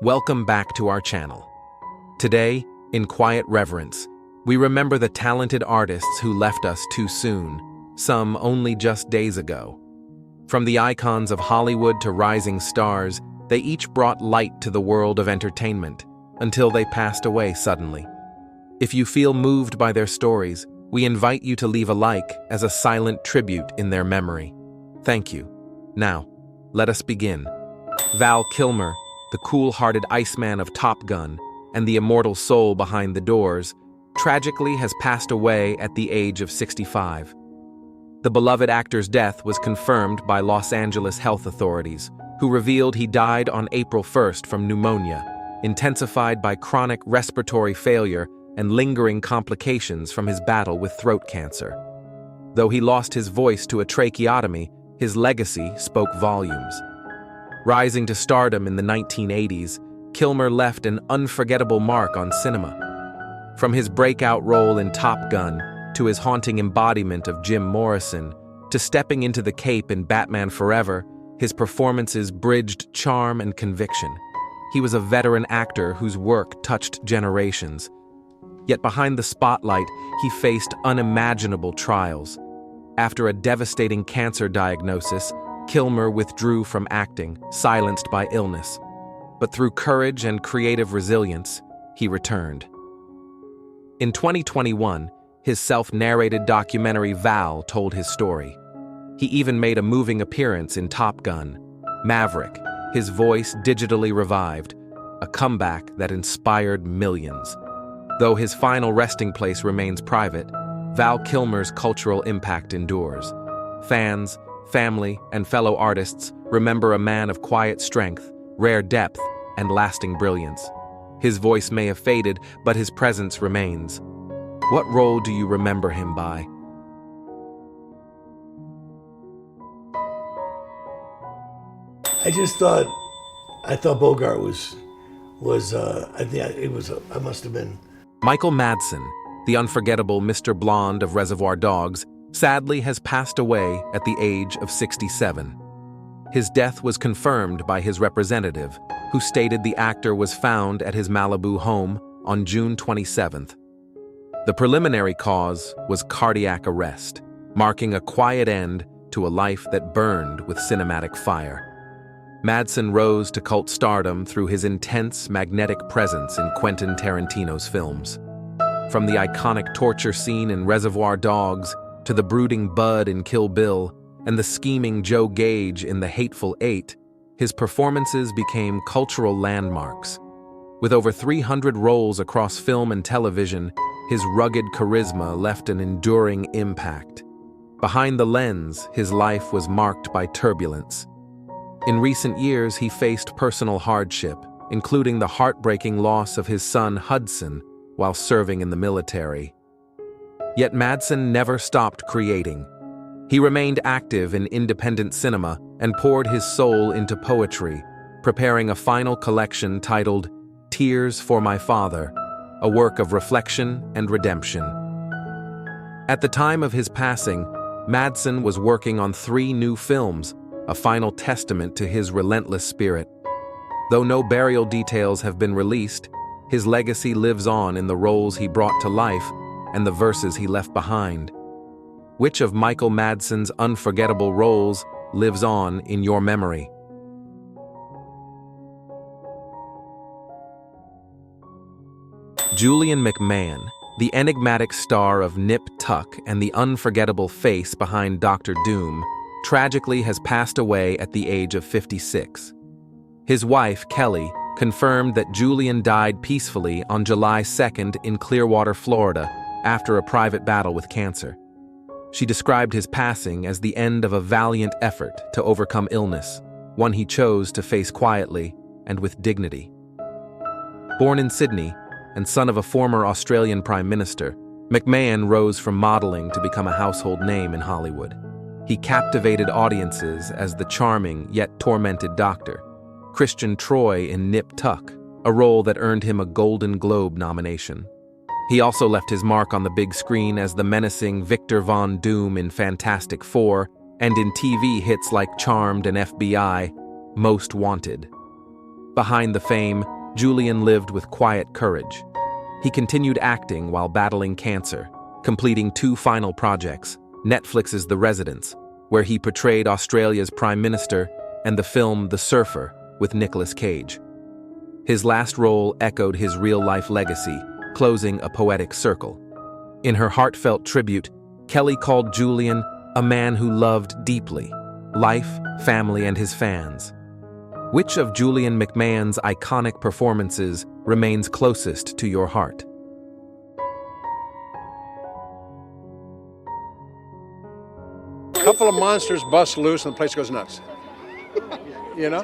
Welcome back to our channel. Today, in quiet reverence, we remember the talented artists who left us too soon, some only just days ago. From the icons of Hollywood to rising stars, they each brought light to the world of entertainment, until they passed away suddenly. If you feel moved by their stories, we invite you to leave a like as a silent tribute in their memory. Thank you. Now, let us begin. Val Kilmer, the cool-hearted Iceman of Top Gun, and the immortal soul behind the doors, tragically has passed away at the age of 65. The beloved actor's death was confirmed by Los Angeles health authorities, who revealed he died on April 1st from pneumonia, intensified by chronic respiratory failure and lingering complications from his battle with throat cancer. Though he lost his voice to a tracheotomy, his legacy spoke volumes. Rising to stardom in the 1980s, Kilmer left an unforgettable mark on cinema. From his breakout role in Top Gun, to his haunting embodiment of Jim Morrison, to stepping into the cape in Batman Forever, his performances bridged charm and conviction. He was a veteran actor whose work touched generations. Yet behind the spotlight, he faced unimaginable trials. After a devastating cancer diagnosis, Kilmer withdrew from acting, silenced by illness. But through courage and creative resilience, he returned. In 2021, his self-narrated documentary Val told his story. He even made a moving appearance in Top Gun, Maverick, his voice digitally revived, a comeback that inspired millions. Though his final resting place remains private, Val Kilmer's cultural impact endures. Fans, family, and fellow artists remember a man of quiet strength, rare depth, and lasting brilliance. His voice may have faded, but his presence remains. What role do you remember him by? I thought Bogart I must have been. Michael Madsen, the unforgettable Mr. Blonde of Reservoir Dogs, sadly has passed away at the age of 67. His death was confirmed by his representative, who stated the actor was found at his Malibu home on June 27th. The preliminary cause was cardiac arrest, marking a quiet end to a life that burned with cinematic fire. Madsen rose to cult stardom through his intense, magnetic presence in Quentin Tarantino's films. From the iconic torture scene in Reservoir Dogs to the brooding Bud in Kill Bill and the scheming Joe Gage in The Hateful Eight, his performances became cultural landmarks. With over 300 roles across film and television, his rugged charisma left an enduring impact. Behind the lens, his life was marked by turbulence. In recent years, he faced personal hardship, including the heartbreaking loss of his son Hudson while serving in the military. Yet Madsen never stopped creating. He remained active in independent cinema and poured his soul into poetry, preparing a final collection titled Tears for My Father, a work of reflection and redemption. At the time of his passing, Madsen was working on 3 new films, a final testament to his relentless spirit. Though no burial details have been released, his legacy lives on in the roles he brought to life and the verses he left behind. Which of Michael Madsen's unforgettable roles lives on in your memory? Julian McMahon, the enigmatic star of Nip Tuck and the unforgettable face behind Dr. Doom, tragically has passed away at the age of 56. His wife, Kelly, confirmed that Julian died peacefully on July 2nd in Clearwater, Florida, after a private battle with cancer. She described his passing as the end of a valiant effort to overcome illness, one he chose to face quietly and with dignity. Born in Sydney and son of a former Australian Prime Minister, McMahon rose from modeling to become a household name in Hollywood. He captivated audiences as the charming yet tormented doctor, Christian Troy in Nip Tuck, a role that earned him a Golden Globe nomination. He also left his mark on the big screen as the menacing Victor Von Doom in Fantastic Four and in TV hits like Charmed and FBI, Most Wanted. Behind the fame, Julian lived with quiet courage. He continued acting while battling cancer, completing 2 final projects, Netflix's The Residence, where he portrayed Australia's Prime Minister, and the film The Surfer with Nicolas Cage. His last role echoed his real-life legacy, closing a poetic circle. In her heartfelt tribute, Kelly called Julian a man who loved deeply, life, family, and his fans. Which of Julian McMahon's iconic performances remains closest to your heart? A couple of monsters bust loose and the place goes nuts. You know?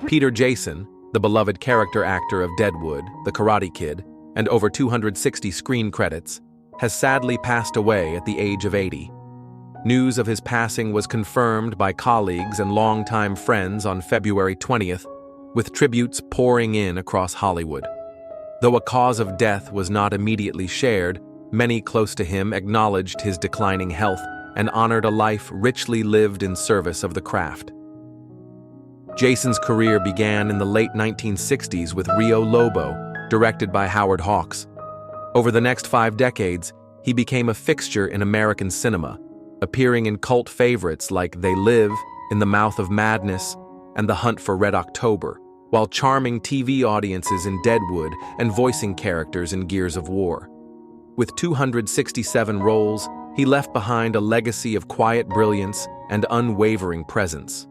Peter Jason, the beloved character actor of Deadwood, The Karate Kid, and over 260 screen credits, has sadly passed away at the age of 80. News of his passing was confirmed by colleagues and longtime friends on February 20th, with tributes pouring in across Hollywood. Though a cause of death was not immediately shared, many close to him acknowledged his declining health and honored a life richly lived in service of the craft. Jason's career began in the late 1960s with Rio Lobo, directed by Howard Hawks. Over the next 5 decades, he became a fixture in American cinema, appearing in cult favorites like They Live, In the Mouth of Madness, and The Hunt for Red October, while charming TV audiences in Deadwood and voicing characters in Gears of War. With 267 roles, he left behind a legacy of quiet brilliance and unwavering presence.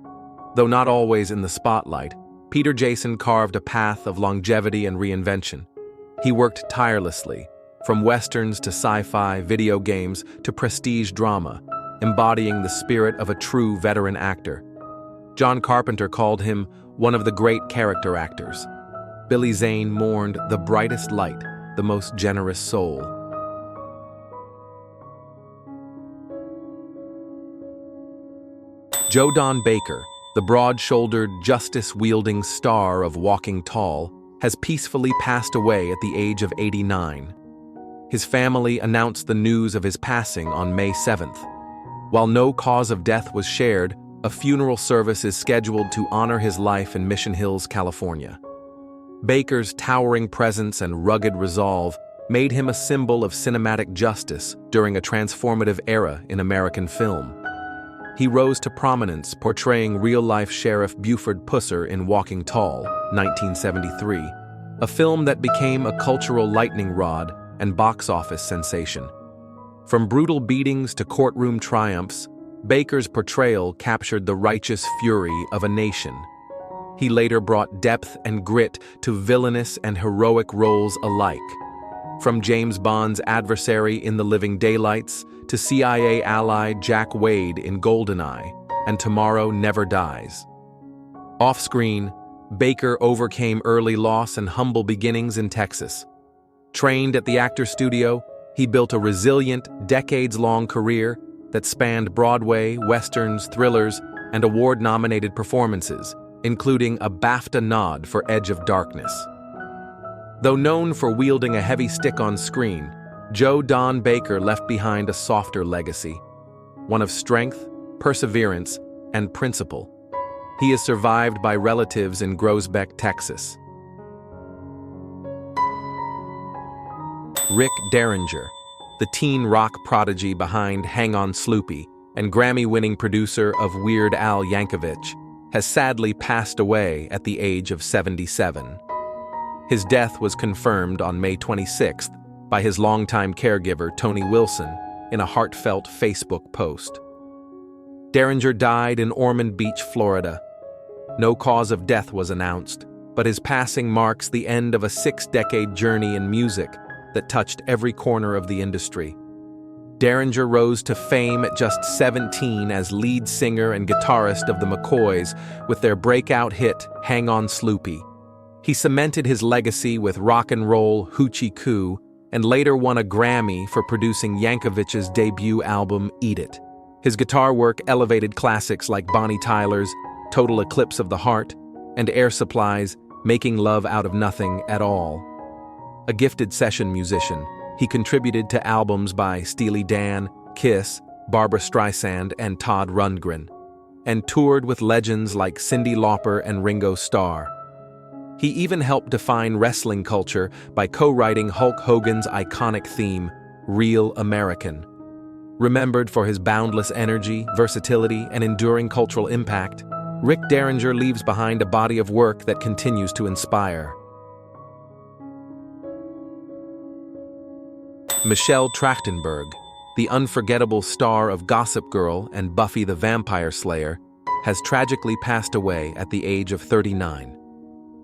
Though not always in the spotlight, Peter Jason carved a path of longevity and reinvention. He worked tirelessly, from westerns to sci-fi, video games to prestige drama, embodying the spirit of a true veteran actor. John Carpenter called him one of the great character actors. Billy Zane mourned the brightest light, the most generous soul. Joe Don Baker, the broad-shouldered, justice-wielding star of Walking Tall, has peacefully passed away at the age of 89. His family announced the news of his passing on May 7th. While no cause of death was shared, a funeral service is scheduled to honor his life in Mission Hills, California. Baker's towering presence and rugged resolve made him a symbol of cinematic justice during a transformative era in American film. He rose to prominence portraying real-life Sheriff Buford Pusser in Walking Tall, 1973, a film that became a cultural lightning rod and box office sensation. From brutal beatings to courtroom triumphs, Baker's portrayal captured the righteous fury of a nation. He later brought depth and grit to villainous and heroic roles alike. From James Bond's adversary in The Living Daylights to CIA ally Jack Wade in GoldenEye and Tomorrow Never Dies. Off-screen, Baker overcame early loss and humble beginnings in Texas. Trained at the Actors Studio, he built a resilient, decades-long career that spanned Broadway, westerns, thrillers, and award-nominated performances, including a BAFTA nod for Edge of Darkness. Though known for wielding a heavy stick on screen, Joe Don Baker left behind a softer legacy, one of strength, perseverance, and principle. He is survived by relatives in Groesbeck, Texas. Rick Derringer, the teen rock prodigy behind Hang On Sloopy and Grammy-winning producer of Weird Al Yankovic, has sadly passed away at the age of 77. His death was confirmed on May 26th by his longtime caregiver Tony Wilson in a heartfelt Facebook post. Derringer died in Ormond Beach, Florida. No cause of death was announced, but his passing marks the end of a 6-decade journey in music that touched every corner of the industry. Derringer rose to fame at just 17 as lead singer and guitarist of the McCoys with their breakout hit, Hang On Sloopy. He cemented his legacy with rock and roll Hoochie Coo and later won a Grammy for producing Yankovic's debut album, Eat It. His guitar work elevated classics like Bonnie Tyler's Total Eclipse of the Heart and Air Supply's Making Love Out of Nothing at All. A gifted session musician, he contributed to albums by Steely Dan, Kiss, Barbra Streisand, and Todd Rundgren, and toured with legends like Cyndi Lauper and Ringo Starr. He even helped define wrestling culture by co-writing Hulk Hogan's iconic theme, Real American. Remembered for his boundless energy, versatility, and enduring cultural impact, Rick Derringer leaves behind a body of work that continues to inspire. Michelle Trachtenberg, the unforgettable star of Gossip Girl and Buffy the Vampire Slayer, has tragically passed away at the age of 39.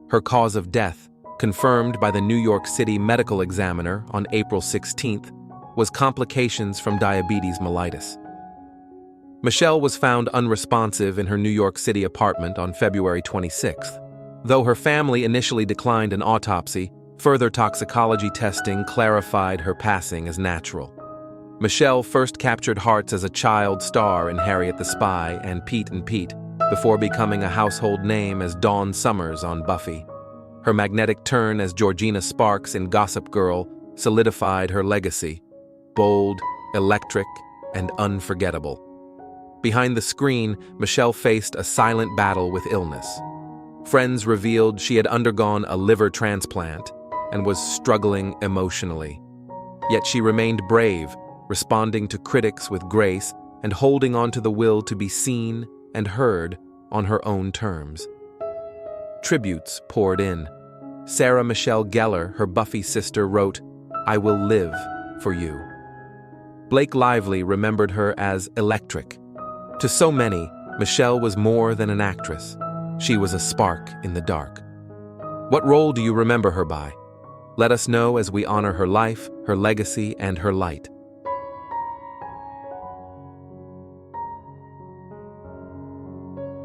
Her cause of death, confirmed by the New York City Medical Examiner on April 16th, was complications from diabetes mellitus. Michelle was found unresponsive in her New York City apartment on February 26th. Though her family initially declined an autopsy, further toxicology testing clarified her passing as natural. Michelle first captured hearts as a child star in Harriet the Spy and Pete and Pete, before becoming a household name as Dawn Summers on Buffy. Her magnetic turn as Georgina Sparks in Gossip Girl solidified her legacy, bold, electric, and unforgettable. Behind the screen, Michelle faced a silent battle with illness. Friends revealed she had undergone a liver transplant and was struggling emotionally. Yet she remained brave, responding to critics with grace and holding on to the will to be seen and heard on her own terms. Tributes poured in. Sarah Michelle Gellar, her Buffy sister, wrote, "I will live for you." Blake Lively remembered her as electric. To so many, Michelle was more than an actress. She was a spark in the dark. What role do you remember her by? Let us know as we honor her life, her legacy, and her light.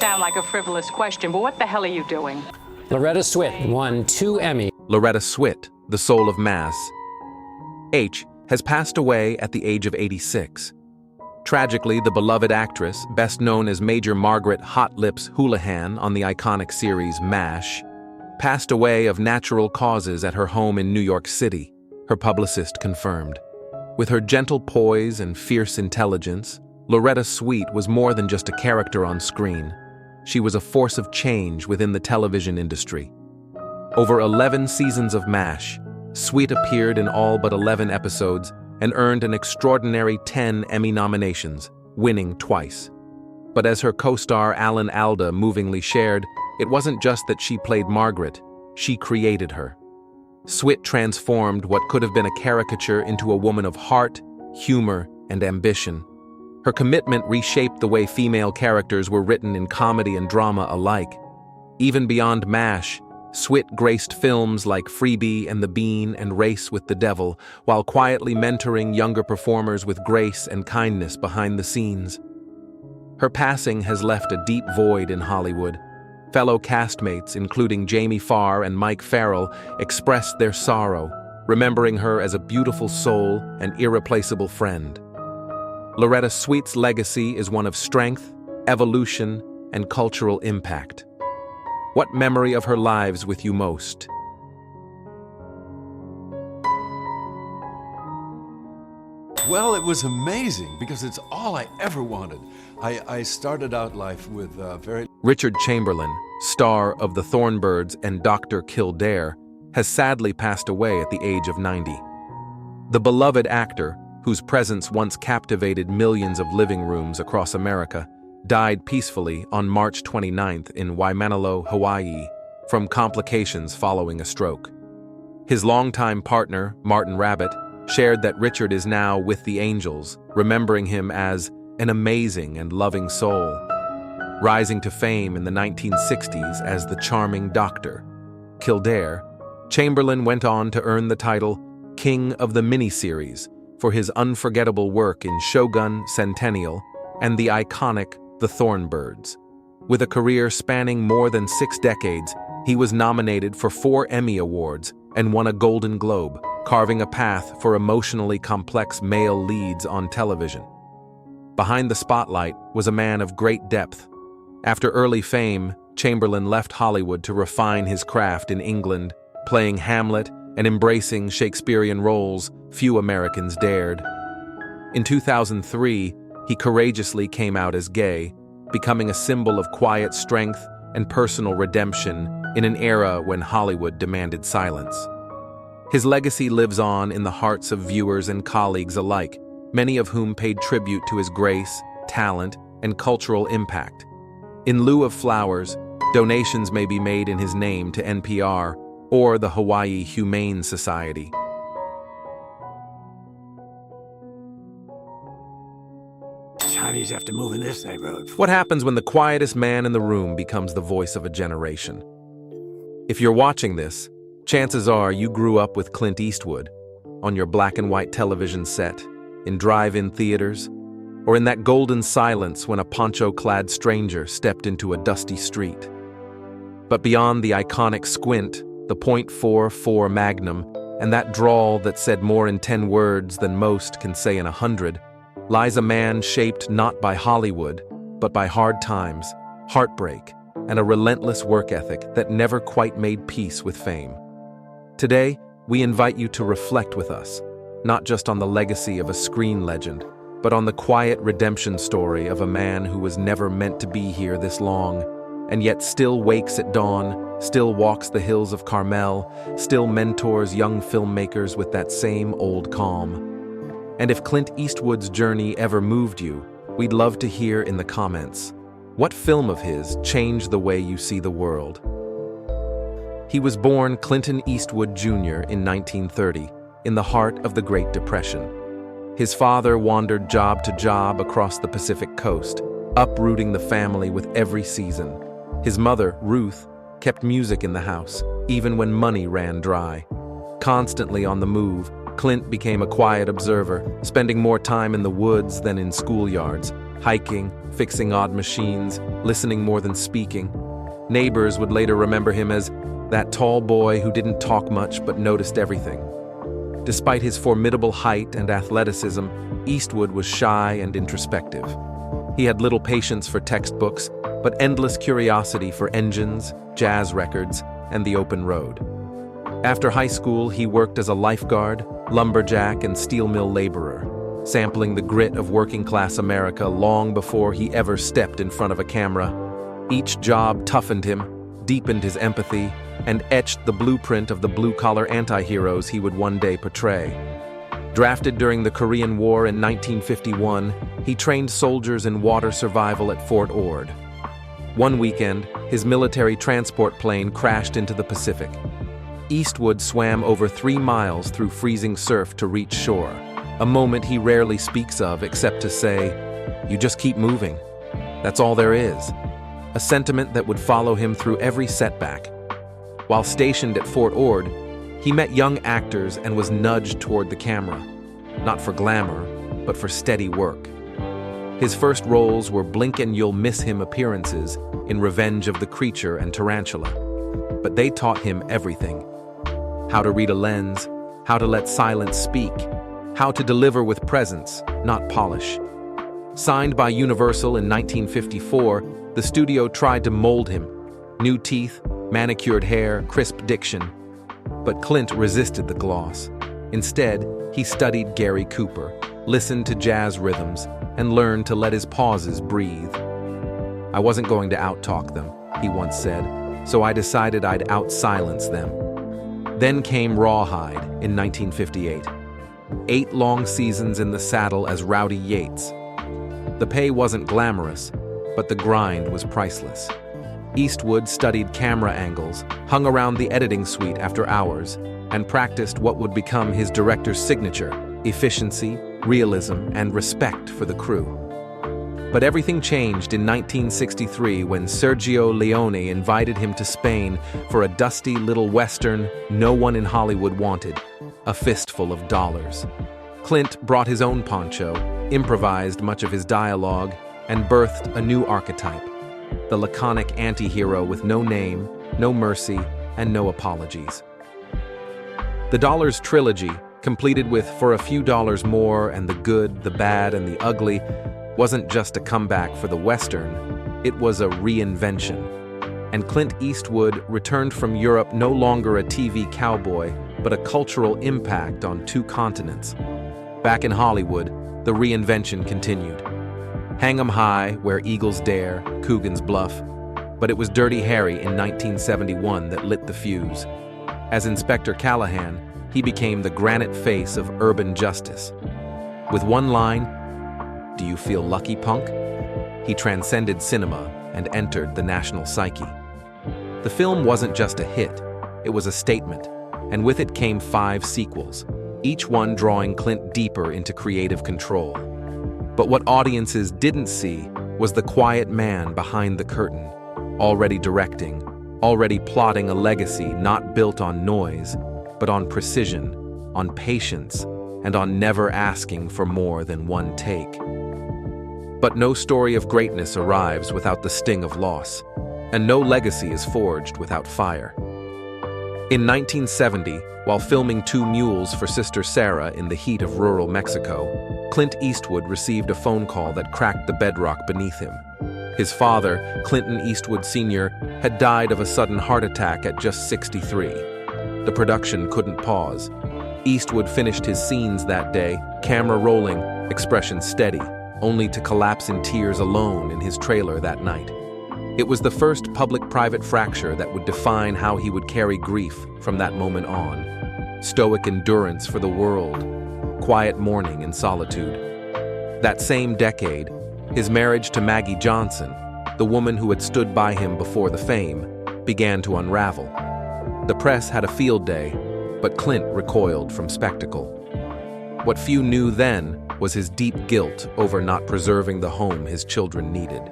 Sound like a frivolous question, but what the hell are you doing? Loretta Swit won 2 Emmys. Loretta Swit, the soul of mass. H has passed away at the age of 86. Tragically, the beloved actress, best known as Major Margaret Hot Lips Houlihan on the iconic series MASH, passed away of natural causes at her home in New York City, her publicist confirmed. With her gentle poise and fierce intelligence, Loretta Swit was more than just a character on screen. She was a force of change within the television industry. Over 11 seasons of MASH, Swit appeared in all but 11 episodes and earned an extraordinary 10 Emmy nominations, winning twice. But as her co-star Alan Alda movingly shared, it wasn't just that she played Margaret, she created her. Swit transformed what could have been a caricature into a woman of heart, humor, and ambition. Her commitment reshaped the way female characters were written in comedy and drama alike. Even beyond MASH, Swit graced films like Freebie and the Bean and Race with the Devil, while quietly mentoring younger performers with grace and kindness behind the scenes. Her passing has left a deep void in Hollywood. Fellow castmates, including Jamie Farr and Mike Farrell, expressed their sorrow, remembering her as a beautiful soul and irreplaceable friend. Loretta Swit's legacy is one of strength, evolution, and cultural impact. What memory of her lives with you most? Well, it was amazing because it's all I ever wanted. I started out life with very... Richard Chamberlain, star of The Thornbirds and Dr. Kildare, has sadly passed away at the age of 90. The beloved actor, whose presence once captivated millions of living rooms across America, died peacefully on March 29th in Waimanalo, Hawaii, from complications following a stroke. His longtime partner, Martin Rabbit, shared that Richard is now with the angels, remembering him as an amazing and loving soul. Rising to fame in the 1960s as the charming Dr. Kildare, Chamberlain went on to earn the title King of the Miniseries for his unforgettable work in Shogun Centennial and the iconic The Thornbirds. With a career spanning more than 6 decades, he was nominated for 4 Emmy Awards and won a Golden Globe, carving a path for emotionally complex male leads on television. Behind the spotlight was a man of great depth. After early fame, Chamberlain left Hollywood to refine his craft in England, playing Hamlet and embracing Shakespearean roles few Americans dared. In 2003, he courageously came out as gay, becoming a symbol of quiet strength and personal redemption in an era when Hollywood demanded silence. His legacy lives on in the hearts of viewers and colleagues alike, many of whom paid tribute to his grace, talent, and cultural impact. In lieu of flowers, donations may be made in his name to NPR or the Hawaii Humane Society. Chinese have to move in this neighborhood. What happens when the quietest man in the room becomes the voice of a generation? If you're watching this, chances are you grew up with Clint Eastwood on your black and white television set, in drive-in theaters, or in that golden silence when a poncho-clad stranger stepped into a dusty street. But beyond the iconic squint, the .44 Magnum, and that drawl that said more in 10 words than most can say in 100, lies a man shaped not by Hollywood, but by hard times, heartbreak, and a relentless work ethic that never quite made peace with fame. Today, we invite you to reflect with us, not just on the legacy of a screen legend, but on the quiet redemption story of a man who was never meant to be here this long, and yet still wakes at dawn, still walks the hills of Carmel, still mentors young filmmakers with that same old calm. And if Clint Eastwood's journey ever moved you, we'd love to hear in the comments, what film of his changed the way you see the world? He was born Clinton Eastwood Jr. in 1930, in the heart of the Great Depression. His father wandered job to job across the Pacific coast, uprooting the family with every season. His mother, Ruth, kept music in the house, even when money ran dry. Constantly on the move, Clint became a quiet observer, spending more time in the woods than in schoolyards, hiking, fixing odd machines, listening more than speaking. Neighbors would later remember him as that tall boy who didn't talk much but noticed everything. Despite his formidable height and athleticism, Eastwood was shy and introspective. He had little patience for textbooks, but endless curiosity for engines, jazz records, and the open road. After high school, he worked as a lifeguard, lumberjack, and steel mill laborer, sampling the grit of working-class America long before he ever stepped in front of a camera. Each job toughened him, deepened his empathy, and etched the blueprint of the blue-collar anti-heroes he would one day portray. Drafted during the Korean War in 1951, he trained soldiers in water survival at Fort Ord. One weekend, his military transport plane crashed into the Pacific. Eastwood swam over 3 miles through freezing surf to reach shore, a moment he rarely speaks of except to say, "You just keep moving. That's all there is." A sentiment that would follow him through every setback. While stationed at Fort Ord, he met young actors and was nudged toward the camera, not for glamour, but for steady work. His first roles were blink-and-you'll-miss-him appearances in Revenge of the Creature and Tarantula, but they taught him everything. How to read a lens, how to let silence speak, how to deliver with presence, not polish. Signed by Universal in 1954, the studio tried to mold him. New teeth, manicured hair, crisp diction. But Clint resisted the gloss. Instead, he studied Gary Cooper, listened to jazz rhythms, and learned to let his pauses breathe. "I wasn't going to out-talk them," he once said, "so I decided I'd out-silence them." Then came Rawhide in 1958. 8 long seasons in the saddle as Rowdy Yates. The pay wasn't glamorous, but the grind was priceless. Eastwood studied camera angles, hung around the editing suite after hours, and practiced what would become his director's signature: efficiency, realism, and respect for the crew. But everything changed in 1963 when Sergio Leone invited him to Spain for a dusty little western no one in Hollywood wanted, A Fistful of Dollars. Clint brought his own poncho, improvised much of his dialogue, and birthed a new archetype: the laconic anti-hero with no name, no mercy, and no apologies. The Dollars trilogy, completed with For a Few Dollars More and The Good, the Bad, and the Ugly, wasn't just a comeback for the Western, it was a reinvention. And Clint Eastwood returned from Europe no longer a TV cowboy, but a cultural impact on 2 continents. Back in Hollywood, the reinvention continued. Hang 'em high, where eagles dare, Coogan's Bluff. but it was Dirty Harry in 1971 that lit the fuse. As Inspector Callahan, he became the granite face of urban justice. With one line, "Do you feel lucky, punk?" he transcended cinema and entered the national psyche. The film wasn't just a hit, it was a statement, and with it came 5 sequels, each one drawing Clint deeper into creative control. But what audiences didn't see was the quiet man behind the curtain, already directing, already plotting a legacy not built on noise, but on precision, on patience, and on never asking for more than one take. But no story of greatness arrives without the sting of loss, and no legacy is forged without fire. In 1970, while filming 2 Mules for Sister Sarah in the heat of rural Mexico, Clint Eastwood received a phone call that cracked the bedrock beneath him. His father, Clinton Eastwood Sr., had died of a sudden heart attack at just 63. The production couldn't pause. Eastwood finished his scenes that day, camera rolling, expression steady, only to collapse in tears alone in his trailer that night. It was the first public-private fracture that would define how he would carry grief from that moment on. Stoic endurance for the world, quiet mourning in solitude. That same decade, his marriage to Maggie Johnson, the woman who had stood by him before the fame, began to unravel. The press had a field day, but Clint recoiled from spectacle. What few knew then was his deep guilt over not preserving the home his children needed.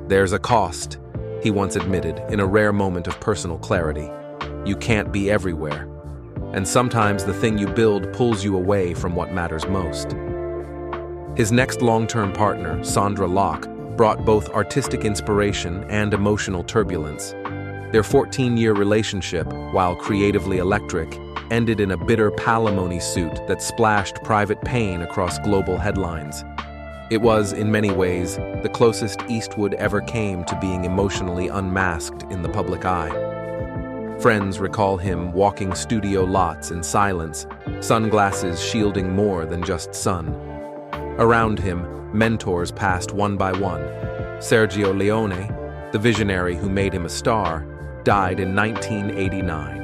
"There's a cost," he once admitted in a rare moment of personal clarity. "You can't be everywhere. And sometimes the thing you build pulls you away from what matters most." His next long-term partner, Sandra Locke, brought both artistic inspiration and emotional turbulence. Their 14-year relationship, while creatively electric, ended in a bitter palimony suit that splashed private pain across global headlines. It was, in many ways, the closest Eastwood ever came to being emotionally unmasked in the public eye. Friends recall him walking studio lots in silence, sunglasses shielding more than just sun. Around him, mentors passed one by one. Sergio Leone, the visionary who made him a star, died in 1989.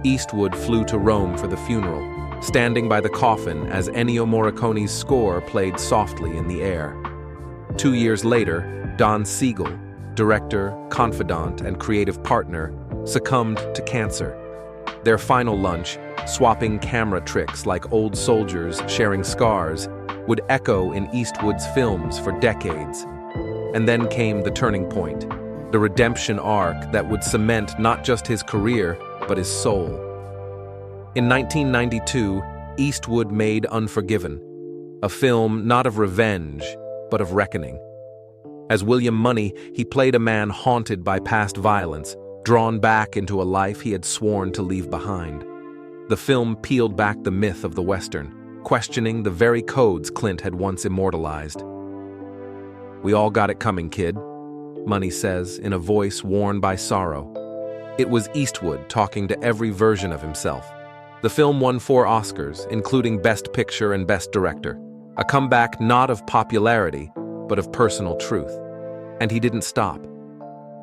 Eastwood flew to Rome for the funeral, standing by the coffin as Ennio Morricone's score played softly in the air. 2 years later, Don Siegel, director, confidant, and creative partner, succumbed to cancer. Their final lunch, swapping camera tricks like old soldiers sharing scars, would echo in Eastwood's films for decades. And then came the turning point, the redemption arc that would cement not just his career, but his soul. In 1992, Eastwood made Unforgiven, a film not of revenge, but of reckoning. As William Money, he played a man haunted by past violence, drawn back into a life he had sworn to leave behind. The film peeled back the myth of the Western, questioning the very codes Clint had once immortalized. "We all got it coming, kid," Money says in a voice worn by sorrow. It was Eastwood talking to every version of himself. The film won 4 Oscars, including Best Picture and Best Director, a comeback not of popularity, but of personal truth. And he didn't stop.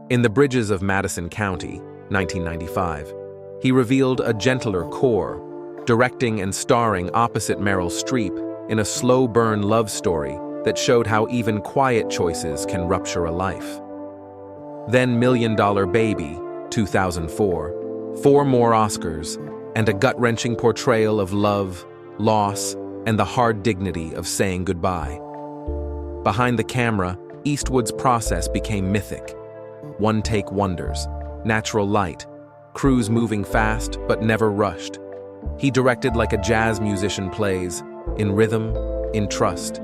In The Bridges of Madison County, 1995, he revealed a gentler core, directing and starring opposite Meryl Streep in a slow-burn love story that showed how even quiet choices can rupture a life. Then $1 Million Baby, 2004, 4 more Oscars, and a gut-wrenching portrayal of love, loss, and the hard dignity of saying goodbye. Behind the camera, Eastwood's process became mythic. One-take wonders, natural light, crews moving fast but never rushed. He directed like a jazz musician plays, in rhythm, in trust.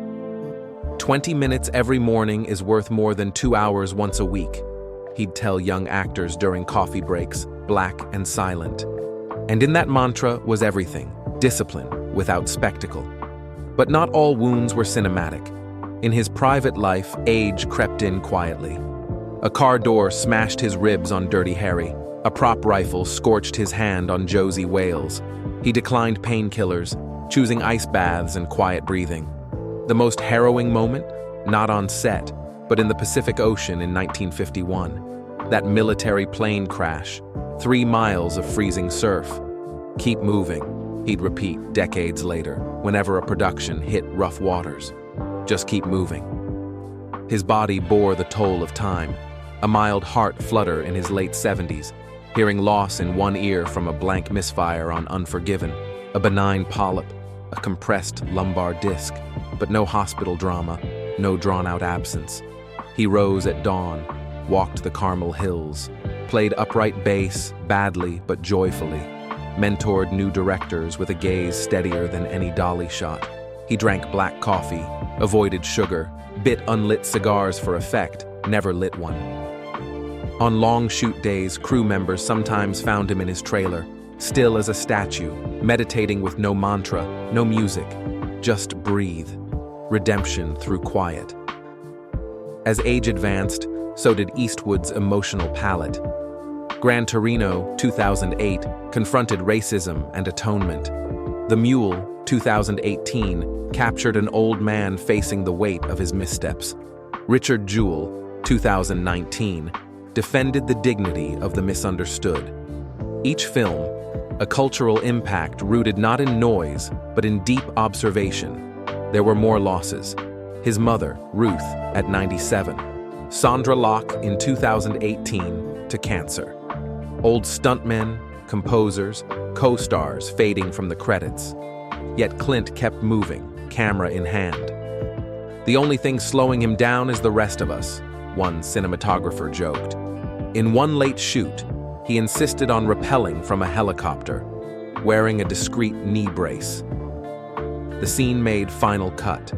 20 minutes every morning is worth more than 2 hours once a week, he'd tell young actors during coffee breaks, black and silent. And in that mantra was everything, discipline without spectacle. But not all wounds were cinematic. In his private life, age crept in quietly. A car door smashed his ribs on Dirty Harry. A prop rifle scorched his hand on Josie Wales. He declined painkillers, choosing ice baths and quiet breathing. The most harrowing moment? Not on set, but in the Pacific Ocean in 1951. That military plane crash, 3 miles of freezing surf. Keep moving, he'd repeat decades later, whenever a production hit rough waters. Just keep moving. His body bore the toll of time, a mild heart flutter in his late 70s, hearing loss in one ear from a blank misfire on Unforgiven, a benign polyp, a compressed lumbar disc, but no hospital drama, no drawn-out absence. He rose at dawn, walked the Carmel Hills, played upright bass badly but joyfully, mentored new directors with a gaze steadier than any dolly shot. He drank black coffee, avoided sugar, bit unlit cigars for effect, never lit one. On long shoot days, crew members sometimes found him in his trailer, still as a statue, meditating with no mantra, no music, just breathe. Redemption through quiet. As age advanced, so did Eastwood's emotional palette. Gran Torino, 2008, confronted racism and atonement. The Mule, 2018, captured an old man facing the weight of his missteps. Richard Jewell, 2019, defended the dignity of the misunderstood. Each film, a cultural impact rooted not in noise, but in deep observation. There were more losses. His mother, Ruth, at 97. Sandra Locke in 2018 to cancer. Old stuntmen, composers, co-stars fading from the credits. Yet Clint kept moving, camera in hand. The only thing slowing him down is the rest of us, one cinematographer joked. In one late shoot, he insisted on rappelling from a helicopter, wearing a discreet knee brace. The scene made final cut.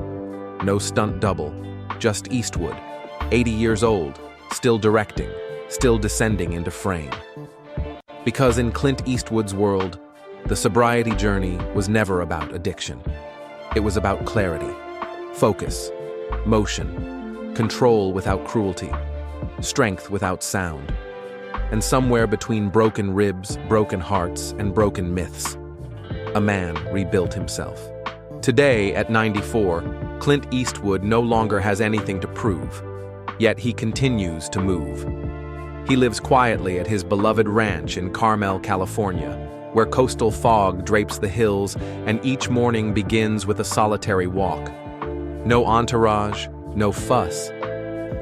No stunt double, just Eastwood, 80 years old, still directing, still descending into frame. Because in Clint Eastwood's world, the sobriety journey was never about addiction. It was about clarity, focus, motion, control without cruelty, strength without sound, and somewhere between broken ribs, broken hearts, and broken myths, a man rebuilt himself. Today, at 94, Clint Eastwood no longer has anything to prove, yet he continues to move. He lives quietly at his beloved ranch in Carmel, California, where coastal fog drapes the hills and each morning begins with a solitary walk. No entourage, no fuss,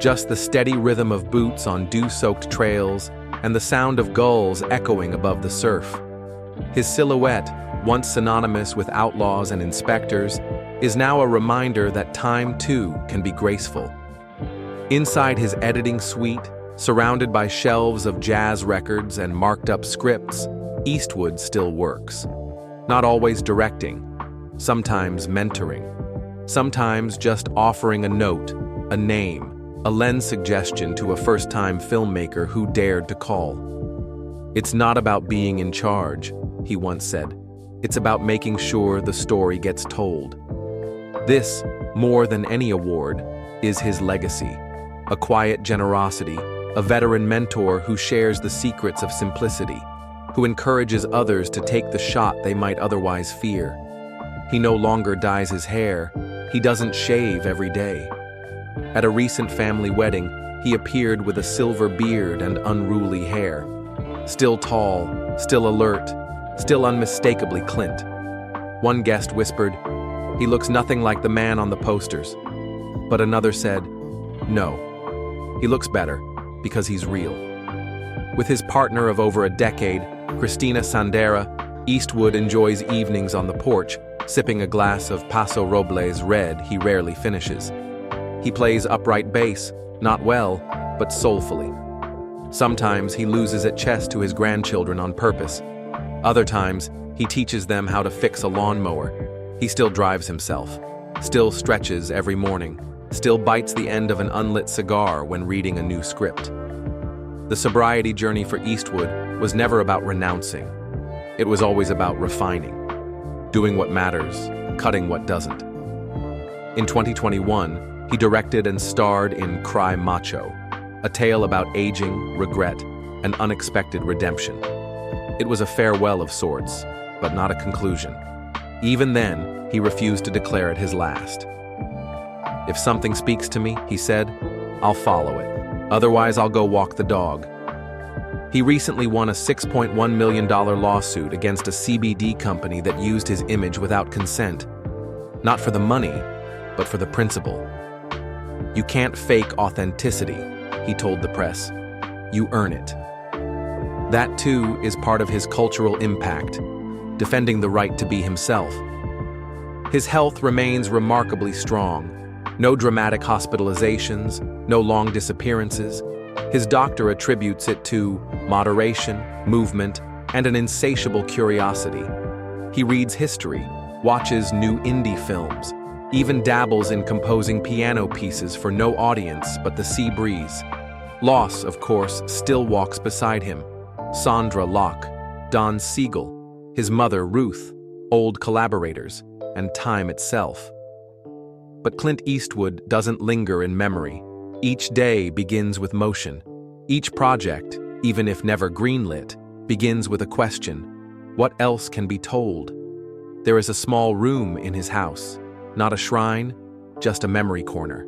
just the steady rhythm of boots on dew-soaked trails and the sound of gulls echoing above the surf. His silhouette, once synonymous with outlaws and inspectors, is now a reminder that time, too, can be graceful. Inside his editing suite, surrounded by shelves of jazz records and marked-up scripts, Eastwood still works. Not always directing, sometimes mentoring, sometimes just offering a note, a name, a lens suggestion to a first-time filmmaker who dared to call. "It's not about being in charge," he once said. "It's about making sure the story gets told." This, more than any award, is his legacy. A quiet generosity, a veteran mentor who shares the secrets of simplicity, who encourages others to take the shot they might otherwise fear. He no longer dyes his hair, he doesn't shave every day. At a recent family wedding, he appeared with a silver beard and unruly hair. Still tall, still alert, still unmistakably Clint. One guest whispered, "He looks nothing like the man on the posters." But another said, "No, he looks better because he's real." With his partner of over a decade, Christina Sandera, Eastwood enjoys evenings on the porch, sipping a glass of Paso Robles red he rarely finishes. He plays upright bass, not well, but soulfully. Sometimes he loses at chess to his grandchildren on purpose. Other times, he teaches them how to fix a lawnmower. He still drives himself, still stretches every morning, still bites the end of an unlit cigar when reading a new script. The sobriety journey for Eastwood was never about renouncing. It was always about refining, doing what matters, cutting what doesn't. In 2021, he directed and starred in Cry Macho, a tale about aging, regret, and unexpected redemption. It was a farewell of sorts, but not a conclusion. Even then, he refused to declare it his last. "If something speaks to me," he said, I'll follow it. Otherwise, I'll go walk the dog. He recently won a $6.1 million lawsuit against a CBD company that used his image without consent. Not for the money, but for the principle. You can't fake authenticity, he told the press. You earn it. That, too, is part of his cultural impact, defending the right to be himself. His health remains remarkably strong. No dramatic hospitalizations, no long disappearances. His doctor attributes it to moderation, movement, and an insatiable curiosity. He reads history, watches new indie films, even dabbles in composing piano pieces for no audience but the sea breeze. Loss, of course, still walks beside him. Sandra Locke, Don Siegel, his mother Ruth, old collaborators, and time itself. But Clint Eastwood doesn't linger in memory. Each day begins with motion. Each project, even if never greenlit, begins with a question. What else can be told? There is a small room in his house, not a shrine, just a memory corner.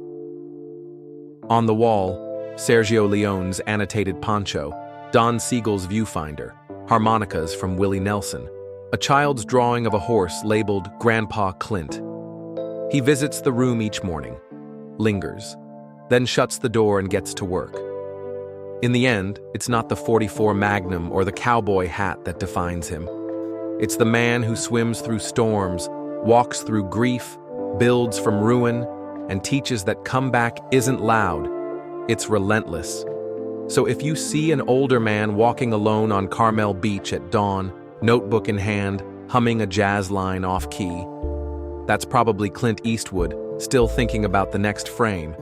On the wall, Sergio Leone's annotated poncho, Don Siegel's viewfinder, harmonicas from Willie Nelson, a child's drawing of a horse labeled Grandpa Clint. He visits the room each morning, lingers, then shuts the door and gets to work. In the end, it's not the .44 Magnum or the cowboy hat that defines him. It's the man who swims through storms, walks through grief, builds from ruin, and teaches that comeback isn't loud, it's relentless. So if you see an older man walking alone on Carmel Beach at dawn, notebook in hand, humming a jazz line off-key, that's probably Clint Eastwood, still thinking about the next frame.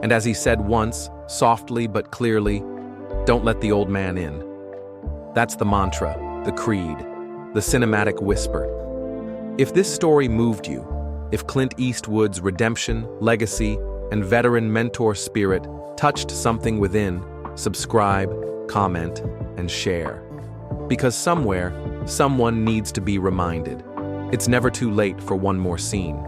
And as he said once, softly but clearly, don't let the old man in. That's the mantra, the creed, the cinematic whisper. If this story moved you, if Clint Eastwood's redemption, legacy, and veteran mentor spirit touched something within, subscribe, comment, and share. Because somewhere, someone needs to be reminded. It's never too late for one more scene.